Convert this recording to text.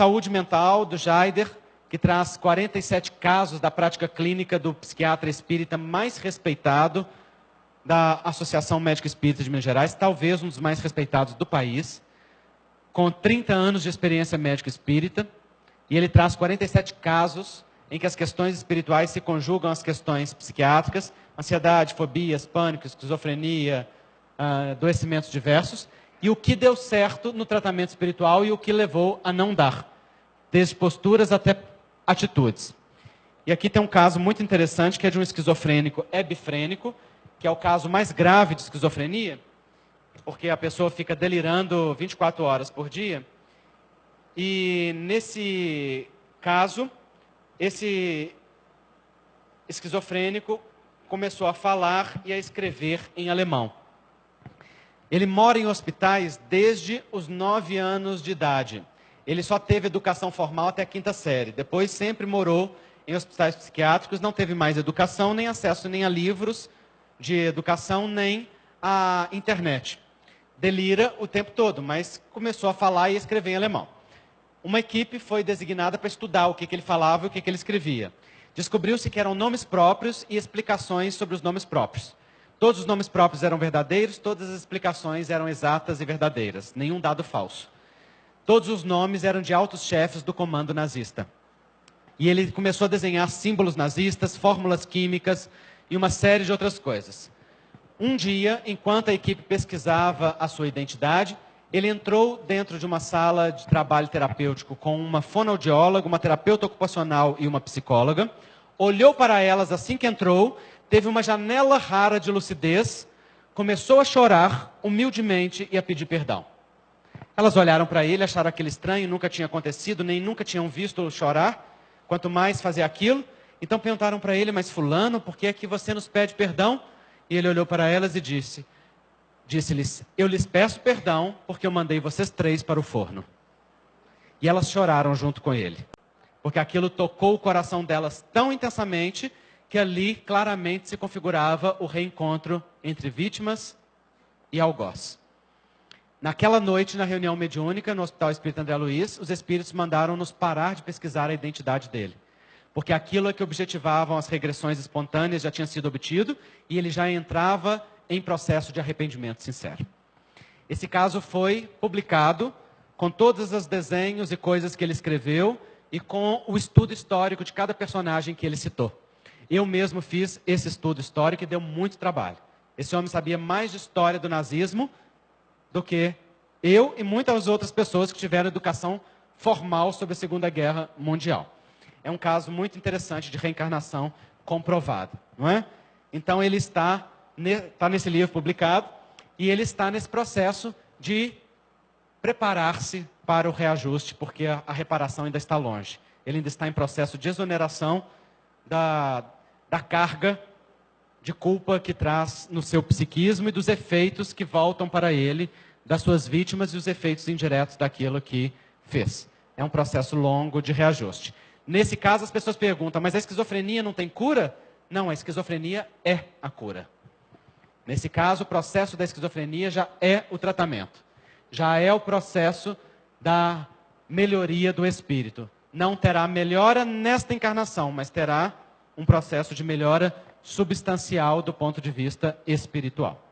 Saúde Mental, do Jaider, que traz 47 casos da prática clínica do psiquiatra espírita mais respeitado da Associação Médica Espírita de Minas Gerais, talvez um dos mais respeitados do país, com 30 anos de experiência médica espírita, e ele traz 47 casos em que as questões espirituais se conjugam às questões psiquiátricas, ansiedade, fobias, pânico, esquizofrenia, adoecimentos diversos, e o que deu certo no tratamento espiritual e o que levou a não dar, desde posturas até atitudes. E aqui tem um caso muito interessante, que é de um esquizofrênico hebifrênico, que é o caso mais grave de esquizofrenia, porque a pessoa fica delirando 24 horas por dia. E nesse caso, esse esquizofrênico começou a falar e a escrever em alemão. Ele mora em hospitais desde os 9 anos de idade. Ele só teve educação formal até a 5ª série. Depois sempre morou em hospitais psiquiátricos, não teve mais educação, nem acesso nem a livros de educação, nem a internet. Delira o tempo todo, mas começou a falar e escrever em alemão. Uma equipe foi designada para estudar o que ele falava e o que ele escrevia. Descobriu-se que eram nomes próprios e explicações sobre os nomes próprios. Todos os nomes próprios eram verdadeiros, todas as explicações eram exatas e verdadeiras, nenhum dado falso. Todos os nomes eram de altos chefes do comando nazista. E ele começou a desenhar símbolos nazistas, fórmulas químicas e uma série de outras coisas. Um dia, enquanto a equipe pesquisava a sua identidade, ele entrou dentro de uma sala de trabalho terapêutico com uma fonoaudióloga, uma terapeuta ocupacional e uma psicóloga, olhou para elas assim que entrou, teve uma janela rara de lucidez, começou a chorar humildemente e a pedir perdão. Elas olharam para ele, acharam aquilo estranho, nunca tinha acontecido, nem nunca tinham visto chorar, quanto mais fazer aquilo. Então perguntaram para ele, mas fulano, por que é que você nos pede perdão? E ele olhou para elas e disse-lhes, eu lhes peço perdão porque eu mandei vocês 3 para o forno. E elas choraram junto com ele, porque aquilo tocou o coração delas tão intensamente que ali claramente se configurava o reencontro entre vítimas e algoz. Naquela noite, na reunião mediúnica, no Hospital Espírita André Luiz, os espíritos mandaram-nos parar de pesquisar a identidade dele. Porque aquilo que objetivavam as regressões espontâneas já tinha sido obtido e ele já entrava em processo de arrependimento sincero. Esse caso foi publicado com todos os desenhos e coisas que ele escreveu e com o estudo histórico de cada personagem que ele citou. Eu mesmo fiz esse estudo histórico e deu muito trabalho. Esse homem sabia mais de história do nazismo do que eu e muitas outras pessoas que tiveram educação formal sobre a Segunda Guerra Mundial. É um caso muito interessante de reencarnação comprovada, não é? Então ele está nesse livro publicado e ele está nesse processo de preparar-se para o reajuste, porque a reparação ainda está longe. Ele ainda está em processo de exoneração da carga de culpa que traz no seu psiquismo e dos efeitos que voltam para ele, das suas vítimas e os efeitos indiretos daquilo que fez. É um processo longo de reajuste. Nesse caso, as pessoas perguntam, mas a esquizofrenia não tem cura? Não, a esquizofrenia é a cura. Nesse caso, o processo da esquizofrenia já é o tratamento. Já é o processo da melhoria do espírito. Não terá melhora nesta encarnação, mas terá um processo de melhora substancial do ponto de vista espiritual.